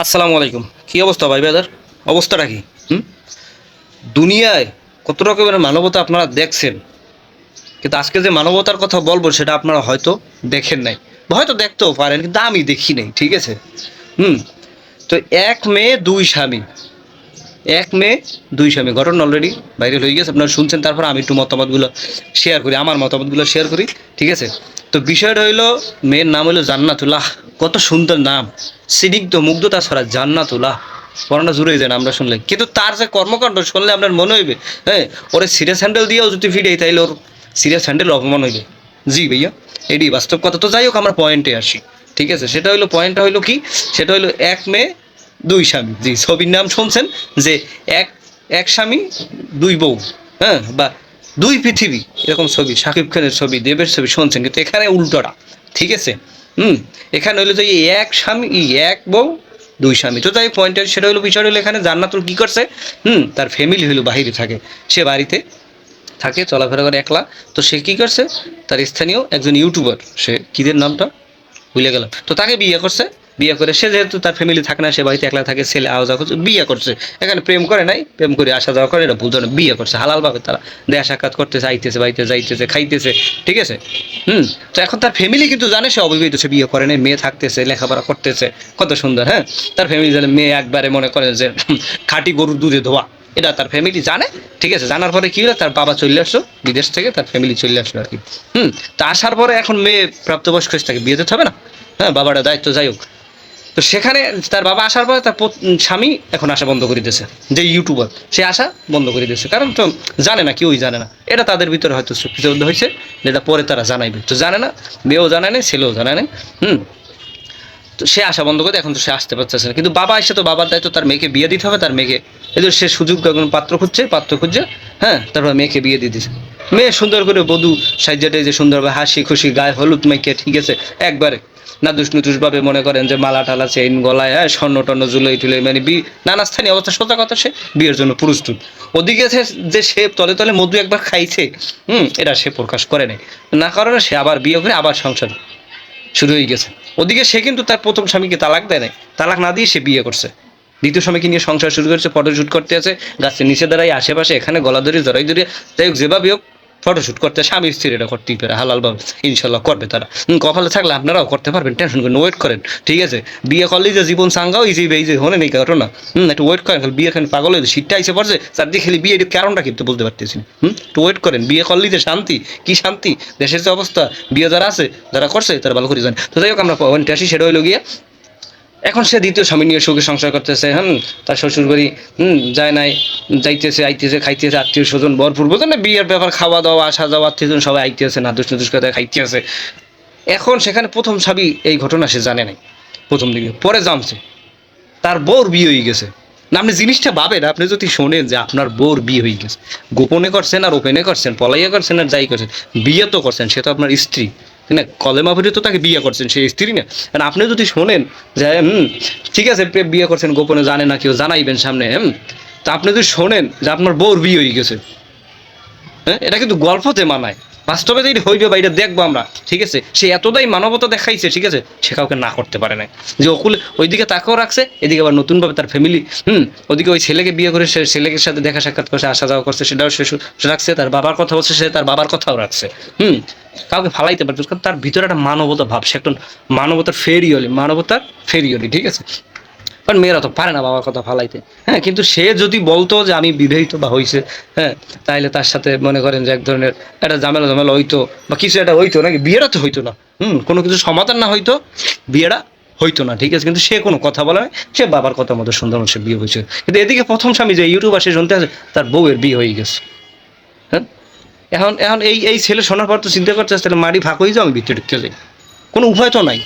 আসসালামু আলাইকুম। কি অবস্থা ভাই ব্রাদার? অবস্থাটা কি? হুম? দুনিয়ায় কত রকমের মানবতা আপনারা দেখছেন, কিন্তু আজকে যে মানবতার কথা বলবো সেটা আপনারা হয়তো দেখেন নাই, বা হয়তো দেখতেও পারেন কিন্তু আমি দেখি নাই, ঠিক আছে? হুম। তো এক মেয়ে দুই স্বামী, এক মেয়ে দুই স্বামী ঘটনা অলরেডি ভাইরাল হয়ে গেছে, আপনারা শুনছেন। তারপর আমি একটু মতামতগুলো শেয়ার করি, আমার মতামতগুলো শেয়ার করি, ঠিক আছে? তো বিষয়টা হইলো, মেয়ের নাম হইলো জান্নাতুল্লাহ। কত সুন্দর নাম, স্নিগ্ধ মুগ্ধতা ছড়া জান্নাতুল্লাহ। পড়ানো জুড়ে যায় না আমরা শুনলে, কিন্তু তার যে কর্মকাণ্ড শুনলে আপনার মনে হইবে, হ্যাঁ, ওরে সিরিয়াস হ্যান্ডেল দিয়েও যদি ফিরে তাইলে ওর সিরিয়াস হ্যান্ডেল অপমান হইবে। জি ভাইয়া, এটি বাস্তব কথা। তো যাই হোক, আমরা পয়েন্টে আসি, ঠিক আছে? সেটা হইলো, পয়েন্টটা হইলো কি, সেটা হইলো এক মেয়ে দুই স্বামী। জি, ছবির নাম শুনছেন যে এক এক স্বামী দুই বউ, হ্যাঁ, বা দুই পৃথিবী, এরকম ছবি, শাকিব খানের ছবি, দেবের ছবি শুনছেন, কিন্তু এখানে উল্টোটা, ঠিক আছে? হুম। এখানে হইলো যে এক স্বামী, এক বউ, দুই স্বামী। তো তাই পয়েন্টের সেটা হলো, বিষয় হলো এখানে জান্নাতুল কী করছে, তার ফ্যামিলি হইলো বাহিরে থাকে, সে বাড়িতে থাকে, চলাফেরা করে একলা। তো সে কী করছে, তার স্থানীয় একজন ইউটিউবার, সে কিদের নামটা ভুলে গেলাম, তো তাকে বিয়ে করছে। বিয়ে করে সে যেহেতু তার ফ্যামিলি থাকে না, সে বাড়িতে একলা থাকে, ছেলে আওয়া যাওয়া করছে, বিয়ে করছে। এখানে প্রেম করে নাই, প্রেম করে আসা যাওয়া করে, এটা ভুল ধরনের, বিয়ে করছে হালালভাবে। তারা দেয়া সাক্ষাৎ করতেছে, আইতেছে, বাড়িতে যাইতেছে, খাইতেছে, ঠিক আছে? হুম। তো এখন তার ফ্যামিলি কিন্তু জানে সে অবিবাহিত, সে বিয়ে করে নাই, মেয়ে থাকতেছে, লেখাপড়া করতেছে, কত সুন্দর, হ্যাঁ। তার ফ্যামিলি জানে মেয়ে একবারে মনে করে যে খাঁটি গরুর দুধে ধোয়া, এটা তার ফ্যামিলি জানে, ঠিক আছে? জানার পরে কী হলো, তার বাবা চলে আসলো বিদেশ থেকে, তার ফ্যামিলি চলে আসলো আর কি। তা আসার পরে এখন মেয়ে প্রাপ্তবয়স্ক হয়েছে, তাকে বিয়ে দিতে হবে না? হ্যাঁ, বাবাটা দায়িত্ব, যাই হোক। তো সেখানে তার বাবা আসার পরে তার স্বামী এখন আসা বন্ধ করে দিয়েছে, যে ইউটিউবার, সে আসা বন্ধ করে দিয়েছে, কারণ তো জানে না, কেউই জানে না। এটা তাদের ভিতরে হয়তো চুক্তিবদ্ধ হয়েছে, যেটা পরে তারা জানাইবে। তো জানে না, মেয়েও জানায় নাই, ছেলেও জানায় নাই। হুম। তো সে আসা বন্ধ করে, এখন তো সে আসতে পারতেছে না, কিন্তু বাবা এসে তো বাবার দায়িত্ব, তার মেয়েকে বিয়ে দিতে হবে। তার মেয়েকে এই যে সে সুযোগ এখন পাত্র খুঁজছে, পাত্র খুঁজছে, হ্যাঁ, তারপর মেয়েকে বিয়ে দিয়ে দিয়েছে। মেয়ে সুন্দর করে বধূ সাজ্জাটে, যে সুন্দরভাবে হাসি খুশি, গায়ে হলুদ মেখে, ঠিক আছে, একবারে নাদুস নুদুসভাবে, মনে করেন যে মালা টালা, চেইন গলায়, হ্যাঁ, স্বর্ণ টর্ণ জুলাই টুলাই, মানে নানা স্থানীয় অবস্থা, সোজা কথা, সে বিয়ের জন্য প্রস্তুত। ওদিকে যে সে তলে তলে মধু একবার খাইছে, এটা সে প্রকাশ করে নাই, না কারণে সে আবার বিয়ে করে আবার সংসার শুরু হয়ে গেছে। ওদিকে সে কিন্তু তার প্রথম স্বামীকে তালাক দেয় নাই, তালাক না দিয়ে সে বিয়ে করছে, দ্বিতীয় স্বামীকে নিয়ে সংসার শুরু করেছে, ফটোশ্যুট করতে আছে, গাছের নিচে দাঁড়াই, আশেপাশে, এখানে গলা ধরে জড়াই ধরে, যাই হোক, যেভাবে হোক ফটোশ্যুট করতে, স্বামী স্ত্রী এটা করতেই পারে, হালালভাবে ইনশাল্লাহ করবে তারা। কপালে থাকলে আপনারাও করতে পারবেন, টেনশন করেন, ওয়েট করেন, ঠিক আছে? বিয়ে করলেই যে জীবন সাঙ্গাও ইজি, এই যে হনে নেই ঘটনা, একটু ওয়েট করেন। বিয়ে খান পাগল হয়েছে, শীতটা এসে পড়ছে, চারদিকে খেলি বিয়ে, কারণটা কিন্তু বলতে পারতেছি না। একটু ওয়েট করেন, বিয়ে করলেই যে শান্তি, কি শান্তি, দেশের যে অবস্থা, বিয়ে যারা আছে, যারা করছে, তারা ভালো করে জানে। তো যাই হোক, আমরা পয়েন্টে আসি, সেটা হইলো গিয়ে, এখন সে দ্বিতীয় স্বামী নিয়ে সুখে সংসার করতেছে। তার শ্বশুর বাড়ি, যায় নাই, যাইতেছে, আইতেছে, খাইতেছে, আত্মীয় স্বজন ভরপুর, বলতে না, বিয়ের ব্যাপার, খাওয়া দাওয়া, আসা যাওয়া, আত্মীয় স্বজন সবাই আইতেছে, নাদুস নুদুস করে খাইতেছে। এখন সেখানে প্রথম স্বামী এই ঘটনা সে জানে নাই প্রথম দিকে, পরে জানছে তার বউর বিয়ে হয়ে গেছে। না, আপনি জিনিসটা ভাবেন, আপনি যদি শোনেন যে আপনার বউর বিয়ে হয়ে গেছে, গোপনে করছেন আর ওপেনে করছেন, পলাইয়া করছেন আর যাই করছেন, বিয়ে তো করছেন, সে তো আপনার স্ত্রী, তাই না? কলেমা ভরে তো তাকে বিয়ে করছেন, সে স্ত্রী না। কারণ আপনি যদি শোনেন যে ঠিক আছে, বিয়ে করছেন গোপনে, জানে না কেউ, জানাইবেন সামনে, তা আপনি যদি শোনেন যে আপনার বউর বিয়ে হয়ে গেছে, হ্যাঁ, এটা কিন্তু গল্পতে মানায়, বাস্তবে যদি হইবে বা এটা দেখবো আমরা, ঠিক আছে? সে এতটাই মানবতা দেখাইছে, ঠিক আছে, সে কাউকে না করতে পারে না, যে অকুল ওইদিকে তাকেও রাখছে, এদিকে আবার নতুনভাবে তার ফ্যামিলি, ওদিকে ওই ছেলেকে বিয়ে করে, সে ছেলেকে সাথে দেখা সাক্ষাৎ করছে, আসা যাওয়া করছে, সেটাও সে রাখছে, তার বাবার কথা বলছে, সে তার বাবার কথাও রাখছে। কাউকে ফালাইতে পারছে, কারণ তার ভিতরে একটা মানবতা ভাব, সে একটা মানবতার ফেরিওলি, ঠিক আছে? কারণ মেয়েরা তো পারে না বাবার কথা ফালাইতে, হ্যাঁ। কিন্তু সে যদি বলতো যে আমি বিবাহিত বা হইছে, হ্যাঁ, তাইলে তার সাথে মনে করেন যে এক ধরনের একটা ঝামেলা হইতো, বা কিছু একটা হইতো নাকি, বিয়েটা তো হইতো না, কোনো কিছু সমাধান না হইতো, বিয়েটা হইতো না, ঠিক আছে? কিন্তু সে কোনো কথা বলে না, সে বাবার কথা মতো সুন্দর সে বিয়ে হয়েছে। কিন্তু এদিকে প্রথম স্বামী যে ইউটিউবার, সে শুনতে আছে তার বউয়ের বিয়ে হয়ে গেছে, হ্যাঁ। এখন এখন এই ছেলে শোনার পর তো চিন্তা করতে আসছে, তাহলে মাটি ফাঁক হয়ে যাও, আমি ভিতরে ঢুকে যাই, কোনো উপায় তো নাই।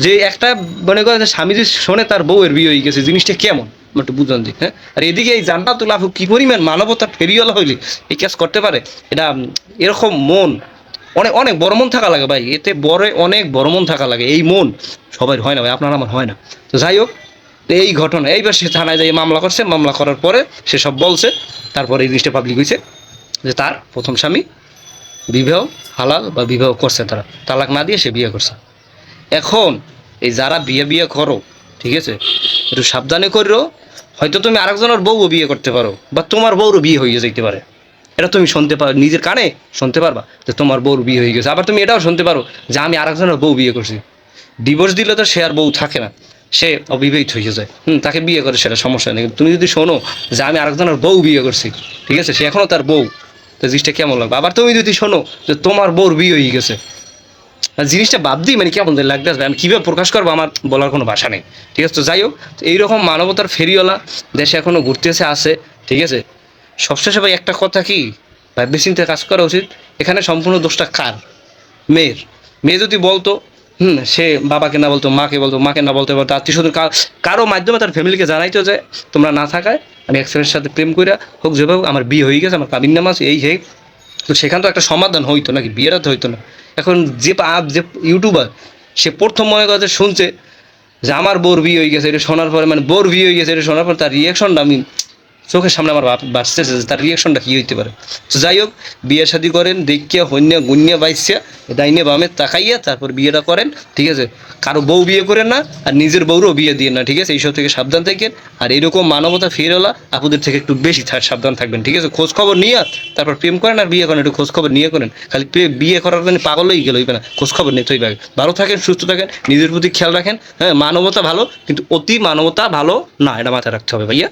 যে একটা মনে করে যে স্বামী যে শোনে তার বউয়ের বিয়ে হয়ে গেছে, জিনিসটা কেমন একটু বুঝান দিক, হ্যাঁ। আর এদিকে এই জান্নাতুল আফু কি পরিমাণ মানবতার ফেরিওয়ালা হইলে এই কাজ করতে পারে, এটা এরকম মন অনেক অনেক বড় মন থাকা লাগে ভাই, এতে অনেক বড় মন থাকা লাগে, এই মন সবাই হয় না ভাই, আপনার আমার হয় না। তো যাই হোক, এই ঘটনা এইবার সে থানায় যাই মামলা করছে, মামলা করার পরে সে সব বলছে, তারপরে এই জিনিসটা পাবলিক হয়েছে যে তার প্রথম স্বামী বিবাহ হালাল বা বিবাহ করছে, তারা তালাক না দিয়ে সে বিয়ে করছে। এখন এই যারা বিয়ে করো, ঠিক আছে? একটু সাবধানে করো, হয়তো তুমি আরেকজনের বউও বিয়ে করতে পারো বা তোমার বউরও বিয়ে হয়ে যেতে পারে। এটা তুমি শুনতে পারো, নিজের কানে শুনতে পারবা যে তোমার বউর বিয়ে হয়ে গেছে। আবার তুমি এটাও শুনতে পারো যে আমি আরেকজনের বউ বিয়ে করছি। ডিভোর্স দিলে তো সে আর বউ থাকে না, সে অবিবাহিত হয়ে যায়। তাকে বিয়ে করে সেটা সমস্যা নেই। তুমি যদি শোনো যে আমি আরেকজনের বউ বিয়ে করছি, ঠিক আছে, সে এখনও তার বউ, তো জিনিসটা কেমন লাগবে? আবার তুমি যদি শোনো যে তোমার বউর বিয়ে হয়ে গেছে, আর জিনিসটা ভাবতেই মানে কেমন লাগবে, আমি কীভাবে প্রকাশ করবো, আমার বলার কোনো ভাষা নেই। ঠিক আছে? তো যাই হোক, এইরকম মানবতার ফেরিওয়ালা দেশে এখনও ঘুরতেছে আছে। ঠিক আছে? সবশেষে ভাই একটা কথা কি, ভাববে চিন্তে কাজ করা উচিত। এখানে সম্পূর্ণ দোষটা কার? মেয়ের। মেয়ে যদি বলতো, সে বাবাকে না বলতো, মাকে বলতো, মাকে না বলতে বলতো আত্মীয় স্বজন কারো মাধ্যমে তার ফ্যামিলিকে জানাইতো যে তোমরা না থাকায় আমি এক ছেলের সাথে প্রেম কইরা হোক যেভাবে হোক আমার বিয়ে হয়ে গেছে, আমার কাবিন নামাজ এই হে, তো সেখান তো একটা সমাধান হইতো নাকি, বিয়েটা তো হইতো না। এখন যে ইউটিউবার, সে প্রথম মনে করছে শুনছে যে আমার বোর বিয়ে হয়ে গেছে, এটা শোনার পরে মানে বোর বিয়ে হয়ে গেছে এটা শোনার পর তার রিয়াকশনটা আমি চোখের সামনে আমার বাঁচতেছে যে তার রিয়াকশনটা কী হইতে পারে। তো যাই হোক, বিয়ে শাদি করেন দেখিয়া হন্যা গুন্যা বাইসিয়া ডাইনে বামে তাকাইয়া তারপর বিয়েটা করেন। ঠিক আছে? কারো বউ বিয়ে করেন না, আর নিজের বউরও বিয়ে দিয়ে না। ঠিক আছে? এইসব থেকে সাবধান থাকেন। আর এইরকম মানবতা ফেরওয়ালা আপুদের থেকে একটু বেশি সাবধান থাকবেন। ঠিক আছে? খোঁজ খবর নিয়ে তারপর প্রেম করেন আর বিয়ে করেন, একটু খোঁজ খবর নিয়ে করেন। খালি বিয়ে করার জন্য পাগল হয়ে গেল হইবে না, খোঁজ খবর নিতেই পারে। ভালো থাকেন, সুস্থ থাকেন, নিজের প্রতি খেয়াল রাখেন। হ্যাঁ, মানবতা ভালো, কিন্তু অতি মানবতা ভালো না, এটা মাথায় রাখতে হবে ভাইয়া।